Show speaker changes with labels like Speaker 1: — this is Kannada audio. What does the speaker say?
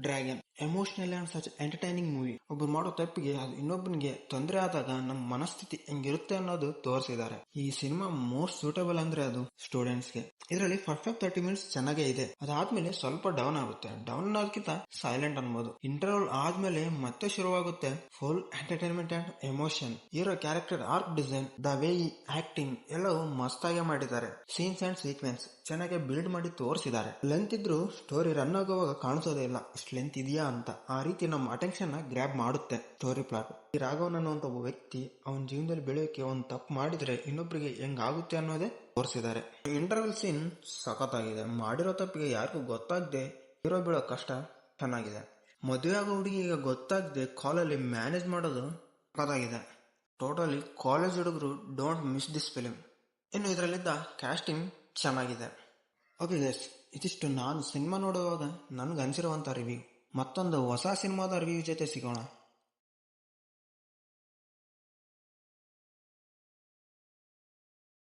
Speaker 1: Dragon emotional and such entertaining movie. ಒಬ್ಬರು ಮಾಡೋ ತಪ್ಪಿಗೆ ಅದು ಇನ್ನೊಬ್ಬನಿಗೆ ತೊಂದರೆ ಆದಾಗ ನಮ್ಮ ಮನಸ್ಥಿತಿ ಹೆಂಗಿರುತ್ತೆ ಅನ್ನೋದು ತೋರಿಸಿದ್ದಾರೆ. ಈ ಸಿನಿಮಾ ಮೋಸ್ಟ್ ಸೂಟಬಲ್ ಅಂದ್ರೆ ಅದು ಸ್ಟೂಡೆಂಟ್ಸ್ಗೆ. ಇದರಲ್ಲಿ ಫಸ್ಟ್ 30 ಮಿನಿಟ್ಸ್ ಚೆನ್ನಾಗೇ ಇದೆ. ಅದಾದ್ಮೇಲೆ ಸ್ವಲ್ಪ ಡೌನ್ ಆಗುತ್ತೆ. ಡೌನ್ ಅನ್ನೋದಕ್ಕಿಂತ ಸೈಲೆಂಟ್ ಅನ್ಬೋದು. ಇಂಟರ್ವಲ್ ಆದ್ಮೇಲೆ ಮತ್ತೆ ಶುರುವಾಗುತ್ತೆ full entertainment and emotion. Hero character arc design, the way acting ಎಲ್ಲವೂ ಮಸ್ತಾಗಿ ಮಾಡಿದ್ದಾರೆ. ಸೀನ್ಸ್ ಅಂಡ್ ಸೀಕ್ವೆನ್ಸ್ ಚೆನ್ನಾಗಿ ಬಿಲ್ಡ್ ಮಾಡಿ ತೋರಿಸಿದ್ದಾರೆ. ಲೆಂತ್ ಇದ್ರೂ ಸ್ಟೋರಿ ರನ್ ಆಗುವಾಗ ಕಾಣಿಸೋದೇ ಇಲ್ಲ ಇಷ್ಟು ಲೆಂತ್ ಇದೆಯಾ ಅಂತ. ಆ ರೀತಿ ನಮ್ಮ ಅಟೆನ್ಷನ್ ನ ಗ್ರ್ಯಾಬ್ ಮಾಡುತ್ತೆ ಸ್ಟೋರಿ ಪ್ಲಾಟ್. ಈ ರಾಘವನ್ ಅನ್ನುವಂತ ಒಬ್ಬ ವ್ಯಕ್ತಿ ಅವನ ಜೀವನದಲ್ಲಿ ಬೆಳೆಯೋಕೆ ಒಂದು ತಪ್ಪು ಮಾಡಿದ್ರೆ ಇನ್ನೊಬ್ಬರಿಗೆ ಹೆಂಗಾಗುತ್ತೆ ಅನ್ನೋದೇ ತೋರಿಸಿದ್ದಾರೆ. ಇಂಟರ್ವಲ್ ಸೀನ್ ಸಖತ್ತಾಗಿದೆ. ಮಾಡಿರೋ ತಪ್ಪಿಗೆ ಯಾರಿಗೂ ಗೊತ್ತಾಗದೆ ಹೀರೋ ಬೀಳೋ ಕಷ್ಟ ಚೆನ್ನಾಗಿದೆ. ಮದುವೆ ಆಗೋ ಹುಡುಗಿಗೆ ಗೊತ್ತಾಗದೆ ಕಾಲಲ್ಲಿ ಮ್ಯಾನೇಜ್ ಮಾಡೋದು ಸಖತ್ತಾಗಿದೆ. ಟೋಟಲಿ ಕಾಲೇಜ್ ಹುಡುಗರು ಡೋಂಟ್ ಮಿಸ್ ದಿಸ್ ಫಿಲಿಂ. ಇನ್ನು ಇದರಲ್ಲಿದ್ದ ಕ್ಯಾಸ್ಟಿಂಗ್ ಚೆನ್ನಾಗಿದೆ. ಓಕೆ ಗೈಸ್, ಇದಿಷ್ಟು ನಾನು ಸಿನಿಮಾ ನೋಡುವಾಗ ನನ್ಗೆ ಅನ್ಸಿರುವಂತ ರಿವ್ಯೂ. ಮತ್ತೊಂದು ಹೊಸ ಸಿನಿಮಾದ ರಿವ್ಯೂ ಜೊತೆ ಸಿಗೋಣ.